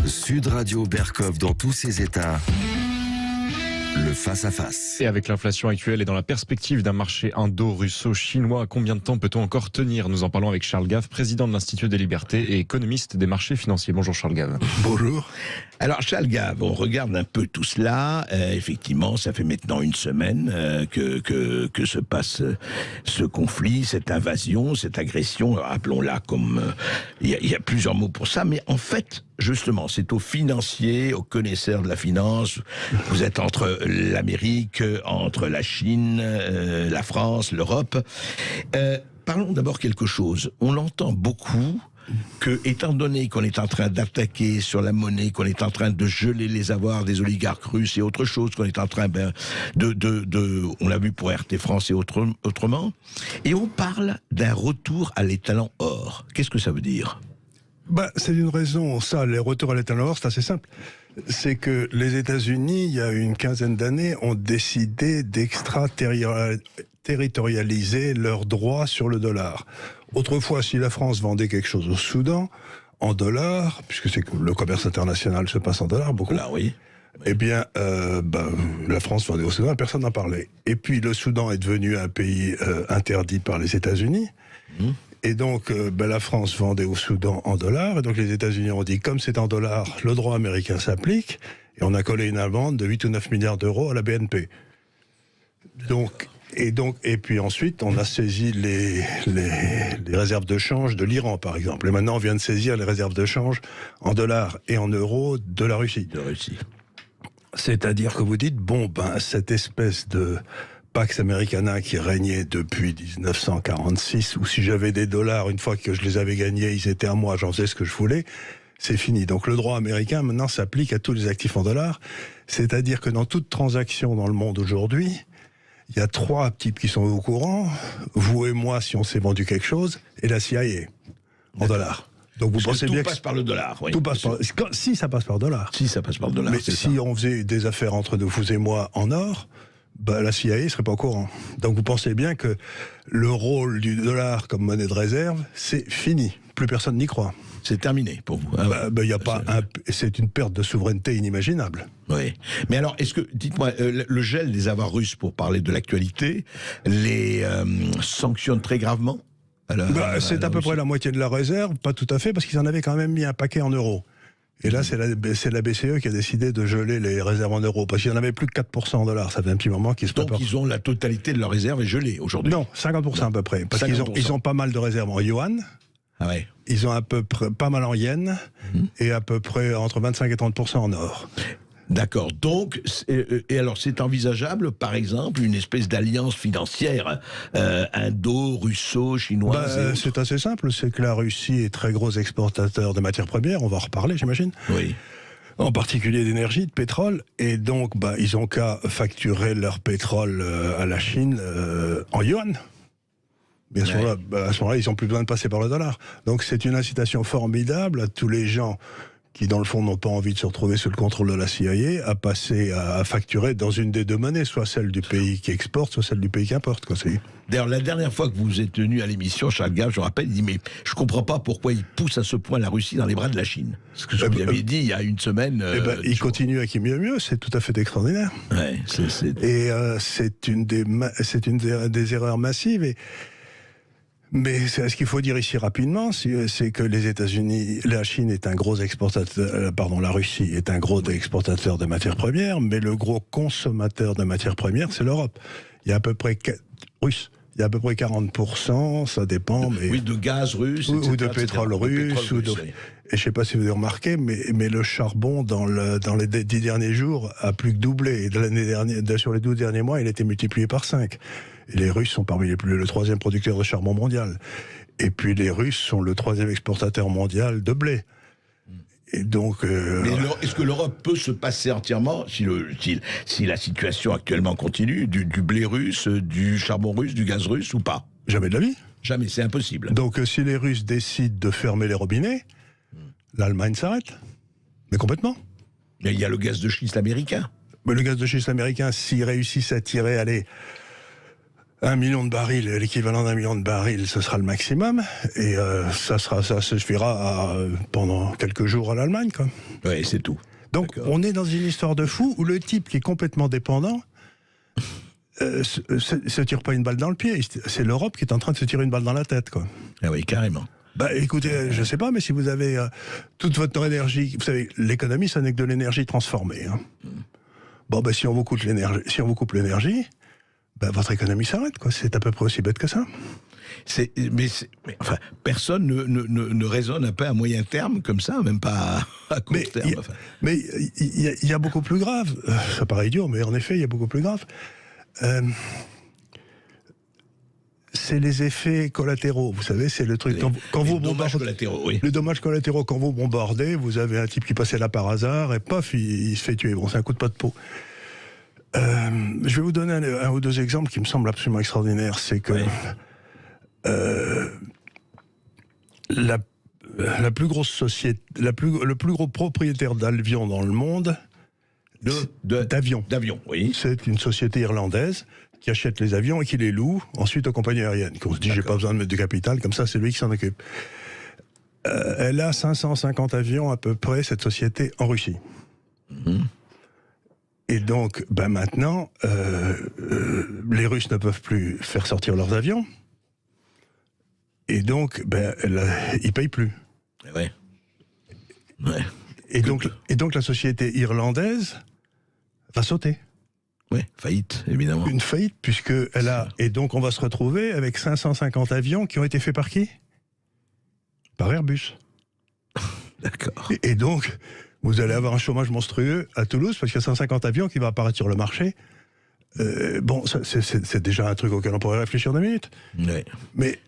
Sud Radio Berkov dans tous ses états. Le face-à-face. Et avec l'inflation actuelle et dans la perspective d'un marché indo-russo-chinois, combien de temps peut-on encore tenir? Nous en parlons avec Charles Gave, président de l'Institut des libertés et économiste des marchés financiers. Bonjour Charles Gave. Bonjour. Alors Charles Gave, on regarde un peu tout cela. Effectivement, ça fait maintenant une semaine que se passe ce conflit, cette invasion, cette agression. Appelons-la comme... Il y a plusieurs mots pour ça, mais en fait... Justement, c'est aux financiers, aux connaisseurs de la finance. Vous êtes entre l'Amérique, entre la Chine, la France, l'Europe. Parlons d'abord quelque chose. On entend beaucoup que, étant donné qu'on est en train d'attaquer sur la monnaie, qu'on est en train de geler les avoirs des oligarques russes et autre chose, qu'on est en train on l'a vu pour RT France et autrement, et on parle d'un retour à l'étalon or. Qu'est-ce que ça veut dire ? C'est une raison, ça, les retours à l'étalon or, c'est assez simple. C'est que les États-Unis, il y a une quinzaine d'années, ont décidé d'extraterritorialiser leurs droits sur le dollar. Autrefois, si la France vendait quelque chose au Soudan, en dollars, puisque c'est que le commerce international se passe en dollars, beaucoup. Là, oui. Eh bien, la France vendait au Soudan, personne n'en parlait. Et puis, le Soudan est devenu un pays interdit par les États-Unis. Et donc, la France vendait au Soudan en dollars, et donc les États-Unis ont dit, comme c'est en dollars, le droit américain s'applique, et on a collé une amende de 8 ou 9 milliards d'euros à la BNP. Et puis ensuite, on a saisi les réserves de change de l'Iran, par exemple. Et maintenant, on vient de saisir les réserves de change en dollars et en euros de la Russie. C'est-à-dire que vous dites, cette espèce de... Pax Americana qui régnait depuis 1946, où si j'avais des dollars, une fois que je les avais gagnés, ils étaient à moi, j'en faisais ce que je voulais, c'est fini. Donc le droit américain, maintenant, s'applique à tous les actifs en dollars. C'est-à-dire que dans toute transaction dans le monde aujourd'hui, il y a 3 types qui sont au courant, vous et moi, si on s'est vendu quelque chose, et la CIA, en dollars. Donc vous pensez bien que tout passe par le dollar. Oui, tout passe si ça passe par le dollar. Si ça passe par le dollar. Mais si on faisait des affaires entre vous et moi en or, la CIA ne serait pas au courant. Donc vous pensez bien que le rôle du dollar comme monnaie de réserve, c'est fini. Plus personne n'y croit. C'est terminé pour vous. C'est une perte de souveraineté inimaginable. Oui. Mais alors, dites-moi, le gel des avoirs russes, pour parler de l'actualité, les sanctionne très gravement c'est à peu près la moitié de la réserve, pas tout à fait, parce qu'ils en avaient quand même mis un paquet en euros. Et là, c'est la BCE qui a décidé de geler les réserves en euros, parce qu'il n'y en avait plus que 4% en dollars. Ça fait un petit moment qu'ils se préparent. Donc, ils ont la totalité de leurs réserves gelées aujourd'hui? Non, 50% à peu près. Parce qu'ils ont pas mal de réserves en yuan. Ah ouais. Ils ont à peu près pas mal en yens, et à peu près entre 25 et 30% en or. D'accord. Donc, et alors, c'est envisageable, par exemple, une espèce d'alliance financière indo-russo-chinoise? C'est assez simple. C'est que la Russie est très gros exportateur de matières premières. On va en reparler, j'imagine. Oui. En particulier d'énergie, de pétrole. Et donc, ils ont qu'à facturer leur pétrole à la Chine en yuan. Mais à ce moment-là, ils n'ont plus besoin de passer par le dollar. Donc, c'est une incitation formidable à tous les gens qui, dans le fond, n'ont pas envie de se retrouver sous le contrôle de la CIA, à passer à facturer dans une des deux monnaies, soit celle du pays qui exporte, soit celle du pays qui importe. D'ailleurs, la dernière fois que vous êtes venu à l'émission, Charles Gave, je rappelle, il dit, mais je ne comprends pas pourquoi il pousse à ce point la Russie dans les bras de la Chine. Ce que je vous avais dit il y a une semaine. Il continue à qui mieux, c'est tout à fait extraordinaire. Ouais, Et c'est une des erreurs massives. Mais ce qu'il faut dire ici rapidement, c'est que les États-Unis, la Chine est un gros exportateur, la Russie est un gros exportateur de matières premières, mais le gros consommateur de matières premières, c'est l'Europe. Il y a à peu près 40%, ça dépend. Mais oui, de gaz russe, ou de pétrole russe. Et je ne sais pas si vous avez remarqué, mais le charbon, dans les 10 derniers jours, a plus que doublé. Et l'année dernière, sur les 12 derniers mois, il a été multiplié par 5. Et les Russes sont parmi le 3e producteur de charbon mondial. Et puis les Russes sont le 3e exportateur mondial de blé. Et donc, mais est-ce que l'Europe peut se passer entièrement, si la situation actuellement continue, du blé russe, du charbon russe, du gaz russe ou pas? Jamais de la vie. Jamais, c'est impossible. Donc si les Russes décident de fermer les robinets, l'Allemagne s'arrête. Mais complètement. Mais il y a le gaz de schiste américain. Mais le gaz de schiste américain, s'ils réussissent à tirer, 1 million de barils, l'équivalent d'1 million de barils, ce sera le maximum, et ça suffira pendant quelques jours à l'Allemagne, quoi. Oui, c'est tout. Donc on est dans une histoire de fou où le type qui est complètement dépendant se tire pas une balle dans le pied. C'est l'Europe qui est en train de se tirer une balle dans la tête, quoi. Ah oui, carrément. Bah écoutez, je sais pas, mais si vous avez toute votre énergie, vous savez, l'économie, ça n'est que de l'énergie transformée. Hein. Bon, bah si on vous coupe l'énergie, bah, votre économie s'arrête, quoi. C'est à peu près aussi bête que ça. Enfin, personne ne raisonne un peu à moyen terme comme ça, même pas à court terme. Mais il y a beaucoup plus grave. Ça paraît idiot, mais en effet, il y a beaucoup plus grave. C'est les effets collatéraux, vous savez, c'est le truc. Quand vous dommages collatéraux, oui. Les dommages collatéraux, quand vous bombardez, vous avez un type qui passait là par hasard, et pof, il se fait tuer. Bon, c'est un coup de pas de peau. Je vais vous donner un ou deux exemples qui me semblent absolument extraordinaires. C'est que la plus grosse société, le plus gros propriétaire d'avions dans le monde, d'avions, oui. C'est une société irlandaise qui achète les avions et qui les loue ensuite aux compagnies aériennes. Qu'on se dit, j'ai pas besoin de mettre du capital, comme ça, c'est lui qui s'en occupe. Elle a 550 avions à peu près, cette société, en Russie. Et donc, maintenant, les Russes ne peuvent plus faire sortir leurs avions. Et donc, ils payent plus. Ouais. Et donc, la société irlandaise va sauter. Oui, faillite, évidemment. Une faillite, puisqu'elle a... Et donc, on va se retrouver avec 550 avions qui ont été faits par qui? Par Airbus. D'accord. Et donc, vous allez avoir un chômage monstrueux à Toulouse, parce qu'il y a 150 avions qui vont apparaître sur le marché. Bon, c'est déjà un truc auquel on pourrait réfléchir 2 minutes. Oui. Mais...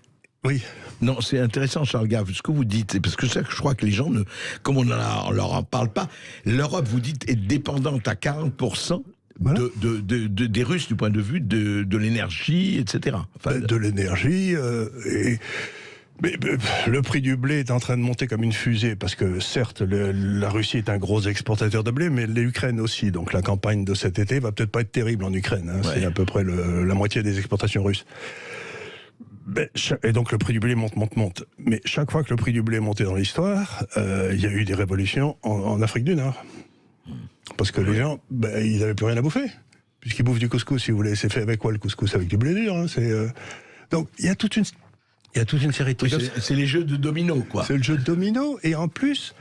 Oui. Non, c'est intéressant, Charles Gave, ce que vous dites, parce que je crois que les gens, comme on leur en parle pas, l'Europe, vous dites, est dépendante à 40% voilà. Des Russes du point de vue de l'énergie, etc. Enfin, de l'énergie, mais le prix du blé est en train de monter comme une fusée, parce que certes, la Russie est un gros exportateur de blé, mais l'Ukraine aussi, donc la campagne de cet été va peut-être pas être terrible en Ukraine, hein, ouais. C'est à peu près la moitié des exportations russes. Et donc le prix du blé monte. Mais chaque fois que le prix du blé est monté dans l'histoire, il y a eu des révolutions en Afrique du Nord. Parce que les gens, ils n'avaient plus rien à bouffer. Puisqu'ils bouffent du couscous, si vous voulez. C'est fait avec quoi le couscous? Avec du blé dur. Hein, Donc il y a toute une série de trucs. Oui, c'est les jeux de domino, quoi. C'est le jeu de domino. Et en plus,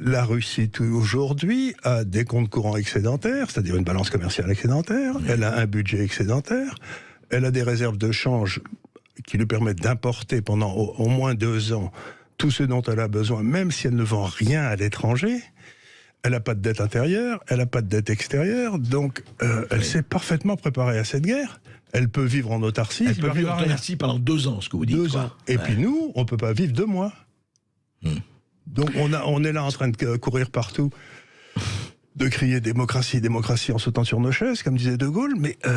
la Russie aujourd'hui a des comptes courants excédentaires, c'est-à-dire une balance commerciale excédentaire. Oui. Elle a un budget excédentaire. Elle a des réserves de change qui lui permettent d'importer pendant au moins 2 ans tout ce dont elle a besoin, même si elle ne vend rien à l'étranger. Elle n'a pas de dette intérieure, elle n'a pas de dette extérieure, donc elle s'est parfaitement préparée à cette guerre. Elle peut vivre en autarcie. Elle peut vivre en autarcie pendant 2 ans, ce que vous dites. 2 ans. Et puis nous, on ne peut pas vivre 2 mois. Donc on est là en train de courir partout, de crier démocratie, démocratie en sautant sur nos chaises, comme disait De Gaulle, mais je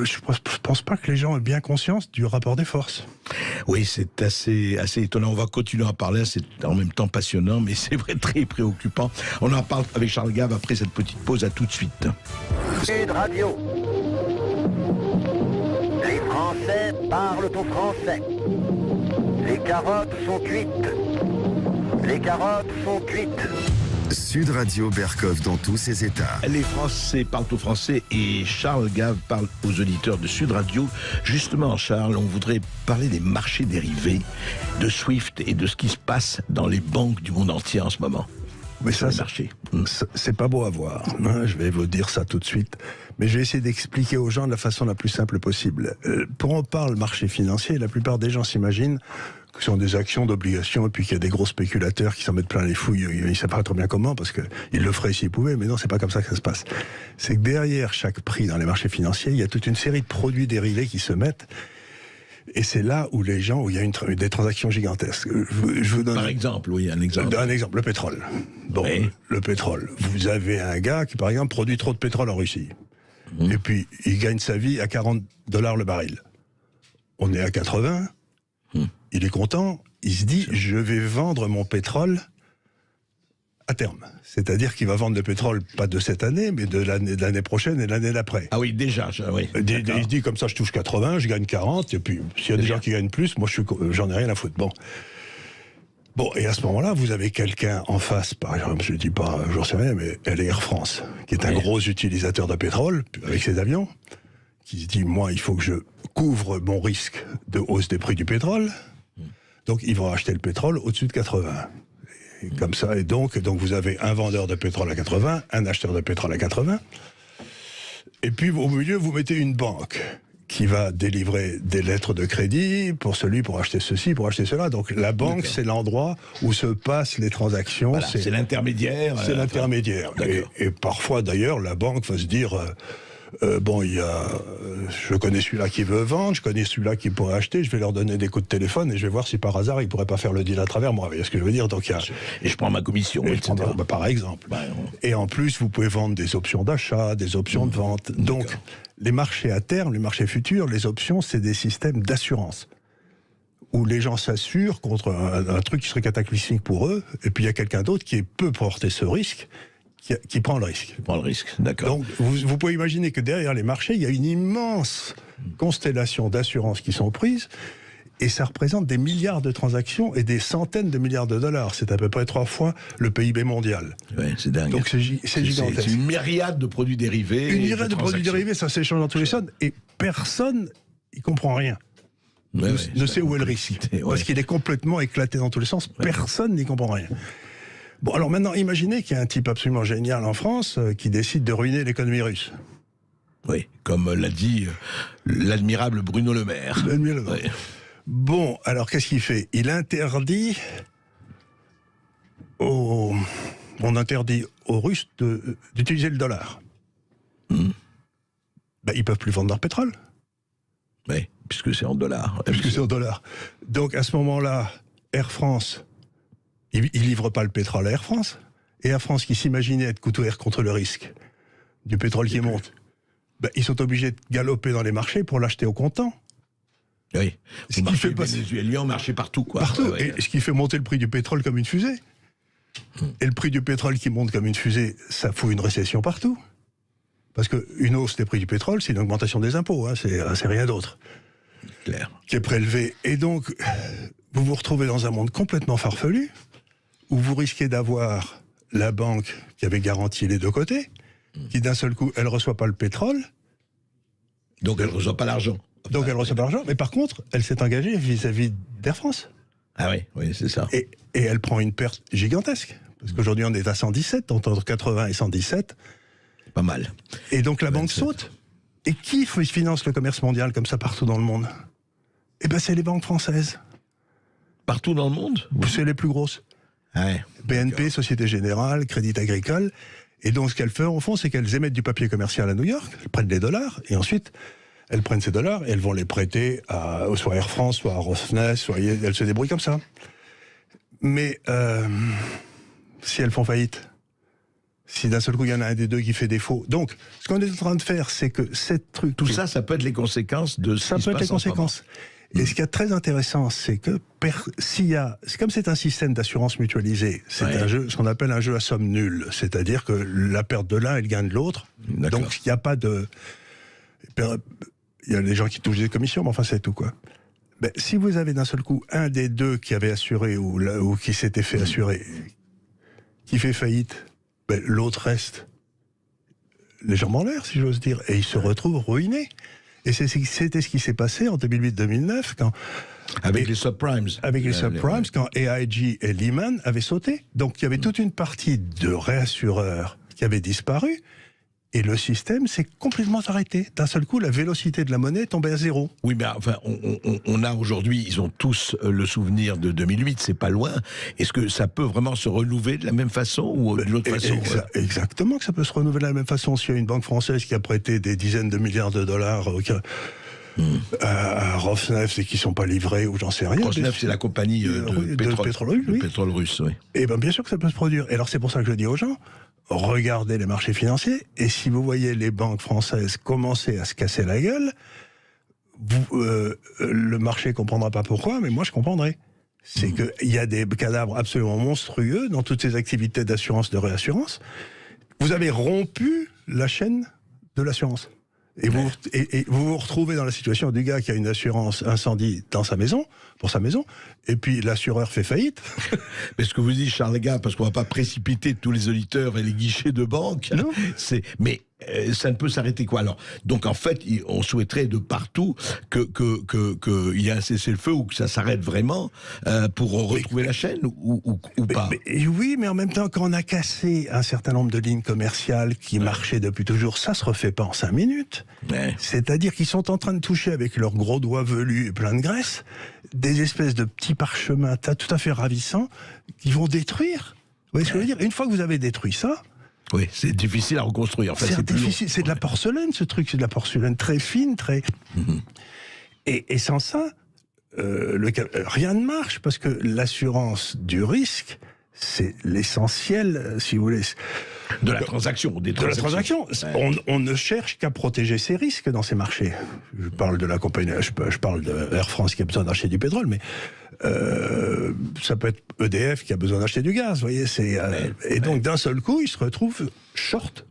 ne pense pas que les gens aient bien conscience du rapport des forces. Oui, c'est assez étonnant. On va continuer à parler, c'est en même temps passionnant, mais c'est vrai très préoccupant. On en parle avec Charles Gave après cette petite pause, à tout de suite. Sud Radio. Les Français parlent au français. Les carottes sont cuites. Les carottes sont cuites. Sud Radio Berkov dans tous ses états. Les Français parlent aux Français et Charles Gave parle aux auditeurs de Sud Radio. Justement, Charles, on voudrait parler des marchés dérivés, de SWIFT et de ce qui se passe dans les banques du monde entier en ce moment. Mais ça, c'est pas beau à voir. Hein, je vais vous dire ça tout de suite. Mais je vais essayer d'expliquer aux gens de la façon la plus simple possible. Pour on parle marché financier, la plupart des gens s'imaginent que ce sont des actions, d'obligations, et puis qu'il y a des gros spéculateurs qui s'en mettent plein les fouilles. Ils ne savent pas trop bien comment, parce qu'ils le feraient s'ils pouvaient, mais non, c'est pas comme ça que ça se passe. C'est que derrière chaque prix dans les marchés financiers, il y a toute une série de produits dérivés qui se mettent, et c'est là où les gens, où il y a des transactions gigantesques. Je vous donne par exemple, oui, un exemple. Un exemple, le pétrole. Bon, oui. Le pétrole. Vous avez un gars qui, par exemple, produit trop de pétrole en Russie. Et puis, il gagne sa vie à $40 le baril. On est à 80. Il est content. Il se dit, je vais vendre mon pétrole À terme. C'est-à-dire qu'il va vendre le pétrole, pas de cette année, mais de l'année prochaine et de l'année d'après. Ah oui, déjà, oui. Il se dit, comme ça, je touche 80, je gagne 40, et puis s'il y a des gens qui gagnent plus, moi, j'en ai rien à foutre. Bon, et à ce moment-là, vous avez quelqu'un en face, par exemple, je ne dis pas, j'en sais rien, mais elle est Air France, qui est un gros utilisateur de pétrole, avec ses avions, qui se dit, moi, il faut que je couvre mon risque de hausse des prix du pétrole. Donc, ils vont acheter le pétrole au-dessus de 80. Et comme ça, et donc vous avez un vendeur de pétrole à 80, un acheteur de pétrole à 80. Et puis, au milieu, vous mettez une banque qui va délivrer des lettres de crédit pour acheter ceci, pour acheter cela. Donc la banque, c'est l'endroit où se passent les transactions. Voilà, c'est l'intermédiaire. C'est l'intermédiaire. Et parfois, d'ailleurs, la banque va se dire... je connais celui-là qui veut vendre, je connais celui-là qui pourrait acheter, je vais leur donner des coups de téléphone et je vais voir si par hasard ils pourraient pas faire le deal à travers moi. Vous voyez ce que je veux dire? Donc, et je prends ma commission, etc. Par exemple. Et en plus, vous pouvez vendre des options d'achat, des options de vente. Donc, les marchés à terme, les marchés futurs, les options, c'est des systèmes d'assurance où les gens s'assurent contre un truc qui serait cataclysmique pour eux, et puis il y a quelqu'un d'autre qui peut porter ce risque, qui prend le risque. D'accord. Donc, vous pouvez imaginer que derrière les marchés, il y a une immense constellation d'assurances qui sont prises, et ça représente des milliards de transactions et des centaines de milliards de dollars. C'est à peu près 3 fois le PIB mondial. Ouais, c'est dingue. Donc, c'est gigantesque. C'est une myriade de produits dérivés. Une myriade de produits dérivés, ça s'échange dans tous les sens, et personne n'y comprend rien. Ne sait où est le risque. Parce qu'il est complètement éclaté dans tous les sens. Personne n'y comprend rien. Bon, alors maintenant, imaginez qu'il y a un type absolument génial en France qui décide de ruiner l'économie russe. Oui, comme l'a dit l'admirable Bruno Le Maire. Oui. Bon, alors qu'est-ce qu'il fait? Il interdit on interdit aux Russes d'utiliser le dollar. Ils peuvent plus vendre leur pétrole. Oui, puisque c'est en dollars. Puisque c'est en dollars. Donc à ce moment-là, Air France... Il ne livre pas le pétrole à Air France. Et Air France, qui s'imaginait être couvert contre le risque du pétrole qui monte, ils sont obligés de galoper dans les marchés pour l'acheter au comptant. Oui. Ce qui fait venezuélien marché partout, quoi. Partout. Et ce qui fait monter le prix du pétrole comme une fusée. Et le prix du pétrole qui monte comme une fusée, ça fout une récession partout. Parce qu'une hausse des prix du pétrole, c'est une augmentation des impôts. C'est rien d'autre. Clair. Qui est prélevé. Et donc, vous vous retrouvez dans un monde complètement farfelu, où vous risquez d'avoir la banque qui avait garanti les deux côtés, qui d'un seul coup, elle ne reçoit pas le pétrole. Donc elle ne reçoit pas l'argent. Donc elle ne reçoit pas l'argent, mais par contre, elle s'est engagée vis-à-vis d'Air France. Ah oui, c'est ça. Et elle prend une perte gigantesque. Parce qu'aujourd'hui, on est à 117, entre 80 et 117. Pas mal. Et donc la banque saute. Et qui finance le commerce mondial comme ça partout dans le monde? C'est les banques françaises. Partout dans le monde? C'est les plus grosses. Ouais, BNP, Société Générale, Crédit Agricole. Et donc, ce qu'elles font, au fond, c'est qu'elles émettent du papier commercial à New York, elles prennent des dollars, et ensuite, elles prennent ces dollars et elles vont les prêter soit à Air France, soit à Rosneft, soit elles se débrouillent comme ça. Mais si elles font faillite, si d'un seul coup, il y en a un des deux qui fait défaut. Donc, ce qu'on est en train de faire, c'est que cette truc... Tout ça, ça peut être les conséquences de ce qui se passe. Ça peut être les conséquences. Et ce qui est très intéressant, c'est que comme c'est un système d'assurance mutualisée, c'est un jeu, ce qu'on appelle un jeu à somme nulle. C'est-à-dire que la perte de l'un est le gain de l'autre. Donc, il n'y a pas de... Il y a des gens qui touchent des commissions, mais enfin, c'est tout, quoi. Si vous avez d'un seul coup un des deux qui avait assuré ou qui s'était fait assurer, qui fait faillite, l'autre reste les jambes en l'air, si j'ose dire, et il se retrouve ruiné. Et c'était ce qui s'est passé en 2008-2009 quand... Avec les subprimes. Avec les subprimes, quand AIG et Lehman avaient sauté. Donc il y avait toute une partie de réassureurs qui avait disparu, et le système s'est complètement arrêté. D'un seul coup, la vélocité de la monnaie est tombée à zéro. Oui, mais enfin, on a aujourd'hui, ils ont tous le souvenir de 2008, c'est pas loin. Est-ce que ça peut vraiment se renouveler de la même façon ou de l'autre façon? Exactement que ça peut se renouveler de la même façon. S'il y a une banque française qui a prêté des dizaines de milliards de dollars à Rosneft et qui ne sont pas livrés, ou j'en sais rien. Rosneft, c'est la compagnie de pétrole russe, oui. Et bien sûr que ça peut se produire. Et alors c'est pour ça que je dis aux gens, regardez les marchés financiers, et si vous voyez les banques françaises commencer à se casser la gueule, le marché ne comprendra pas pourquoi, mais moi je comprendrai. C'est qu'il y a des cadavres absolument monstrueux dans toutes ces activités d'assurance, de réassurance. Vous avez rompu la chaîne de l'assurance. Et vous vous retrouvez dans la situation du gars qui a une assurance incendie dans sa maison, pour sa maison, et puis l'assureur fait faillite. Mais ce que vous dites, Charles Gave, parce qu'on ne va pas précipiter tous les auditeurs et les guichets de banque, non. Mais ça ne peut s'arrêter quoi alors? Donc en fait, on souhaiterait de partout qu'il y ait un cessez-le-feu ou que ça s'arrête vraiment pour retrouver la chaîne ou pas. Oui, mais en même temps, quand on a cassé un certain nombre de lignes commerciales qui marchaient depuis toujours, ça se refait pas en 5 minutes. Ouais. C'est-à-dire qu'ils sont en train de toucher avec leurs gros doigts velus et plein de graisse des espèces de petits parchemins tout à fait ravissants qui vont détruire. Vous voyez ce que je veux dire? Une fois que vous avez détruit ça, oui, c'est difficile à reconstruire. Enfin, c'est difficile. C'est de la porcelaine, ce truc. C'est de la porcelaine très fine, très. Et sans ça, rien ne marche parce que l'assurance du risque, c'est l'essentiel, si vous voulez. De la transaction. De la transaction. On ne cherche qu'à protéger ses risques dans ces marchés. Je parle de la compagnie, je parle de Air France qui a besoin d'acheter du pétrole, mais ça peut être EDF qui a besoin d'acheter du gaz. Vous voyez, et donc d'un seul coup, ils se retrouvent short.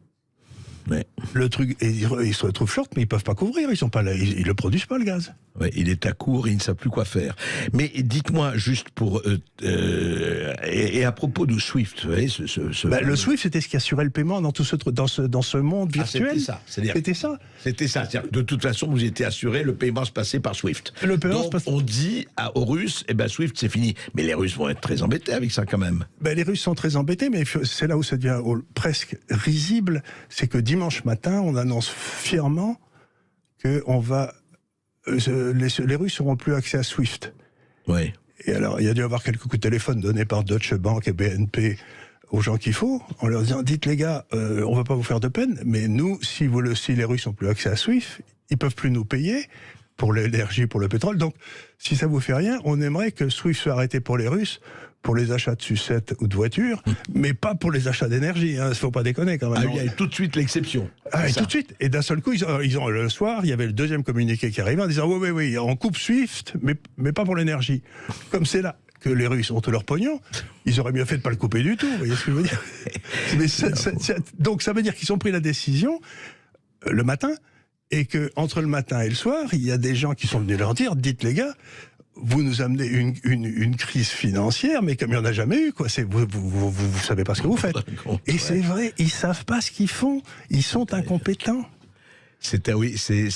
Ouais. Le truc, et ils se retrouvent short, mais ils peuvent pas couvrir. Ils sont pas là, ils le produisent pas le gaz. Ouais, il est à court et ils ne savent plus quoi faire. Mais dites-moi juste pour et à propos de Swift, vous voyez, le Swift, c'était ce qui assurait le paiement dans tout dans ce monde virtuel. C'était ça. C'était ça. C'est-à-dire que de toute façon, vous étiez assuré, le paiement se passait par Swift. Le paiement Donc, on dit aux Russes, Swift, c'est fini. Mais les Russes vont être très embêtés avec ça quand même. Les Russes sont très embêtés, mais c'est là où ça devient presque risible, c'est que dimanche matin, on annonce fièrement qu'on va les Russes n'auront plus accès à Swift. Oui. Et alors, il y a dû y avoir quelques coups de téléphone donnés par Deutsche Bank et BNP aux gens qu'il faut, en leur disant, dites les gars, on va pas vous faire de peine, mais nous, si les Russes n'ont plus accès à Swift, ils peuvent plus nous payer pour l'énergie, pour le pétrole. Donc, si ça vous fait rien, on aimerait que Swift soit arrêté pour les Russes, pour les achats de sucettes ou de voitures, mais pas pour les achats d'énergie. Il ne faut pas déconner quand même. Il y a tout de suite l'exception. Tout de suite. Et d'un seul coup, ils ont le soir, il y avait le deuxième communiqué qui arrivait en disant oui, on coupe Swift, mais pas pour l'énergie. Comme c'est là que les Russes ont tout leur pognon, ils auraient mieux fait de pas le couper du tout. Vous voyez ce que je veux dire? Donc ça veut dire qu'ils ont pris la décision le matin, et que entre le matin et le soir, il y a des gens qui sont venus leur dire, dites les gars, vous nous amenez une crise financière, mais comme il n'y en a jamais eu, quoi. Vous savez pas ce que vous faites. Et c'est vrai, ils savent pas ce qu'ils font. Ils sont incompétents. Oui, c'est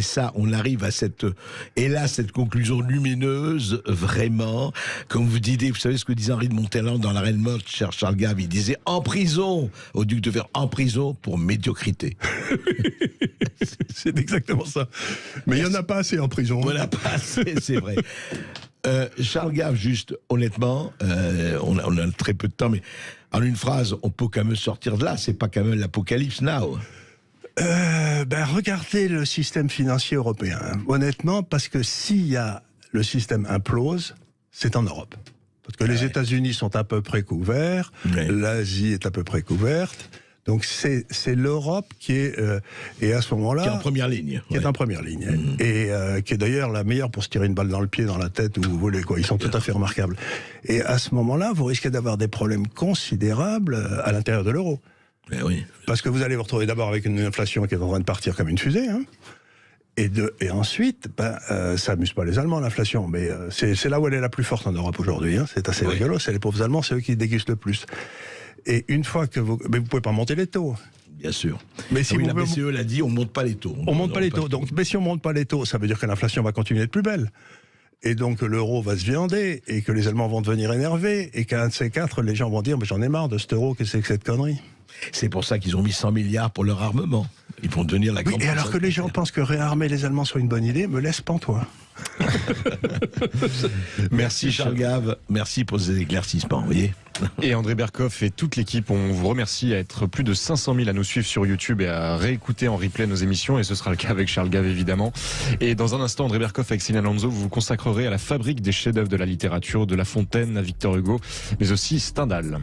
ça. On arrive à cette conclusion lumineuse, vraiment. Comme vous dites, vous savez ce que disait Henri de Montalon dans La Reine morte, cher Charles Gave, il disait en prison, au duc de Vert, en prison pour médiocrité. C'est exactement ça. Mais il n'y en a pas assez en prison. Il n'y en a pas assez, c'est vrai. Charles Gave, juste honnêtement, on a très peu de temps, mais en une phrase, on peut quand même sortir de là. C'est pas quand même l'apocalypse now. Regardez le système financier européen, honnêtement, parce que s'il y a le système implose, c'est en Europe. Parce que les États-Unis sont à peu près couverts, l'Asie est à peu près couverte, donc c'est l'Europe qui est, et à ce moment-là... Qui est en première ligne. Qui est en première ligne, et qui est d'ailleurs la meilleure pour se tirer une balle dans le pied, dans la tête, où vous voulez, quoi. Ils sont tout à fait remarquables. Et à ce moment-là, vous risquez d'avoir des problèmes considérables à l'intérieur de l'euro. Oui. Parce que vous allez vous retrouver d'abord avec une inflation qui est en train de partir comme une fusée, et ensuite, ça amuse pas les Allemands, l'inflation, mais c'est là où elle est la plus forte en Europe aujourd'hui. C'est assez rigolo, c'est les pauvres Allemands, c'est eux qui dégustent le plus. Et une fois que mais vous pouvez pas monter les taux. Bien sûr. Mais si la BCE l'a dit, on monte pas les taux. On monte pas les taux. Donc, mais si on monte pas les taux, ça veut dire que l'inflation va continuer d'être plus belle. Et donc l'euro va se viander, et que les Allemands vont devenir énervés, et qu'à un de ces quatre, les gens vont dire, mais j'en ai marre de cet euro, qu'est-ce que c'est que cette connerie? C'est pour ça qu'ils ont mis 100 milliards pour leur armement. Ils vont devenir la grande... Oui, et alors que les gens pensent que réarmer les Allemands soit une bonne idée, me laisse pantois. Merci Charles Gave, merci pour ces éclaircissements, vous voyez. Et André Berkoff et toute l'équipe, on vous remercie à être plus de 500 000 à nous suivre sur YouTube et à réécouter en replay nos émissions, et ce sera le cas avec Charles Gave évidemment. Et dans un instant, André Berkoff avec Céline Alonso, vous vous consacrerez à la fabrique des chefs-d'œuvre de la littérature, de La Fontaine à Victor Hugo, mais aussi Stendhal.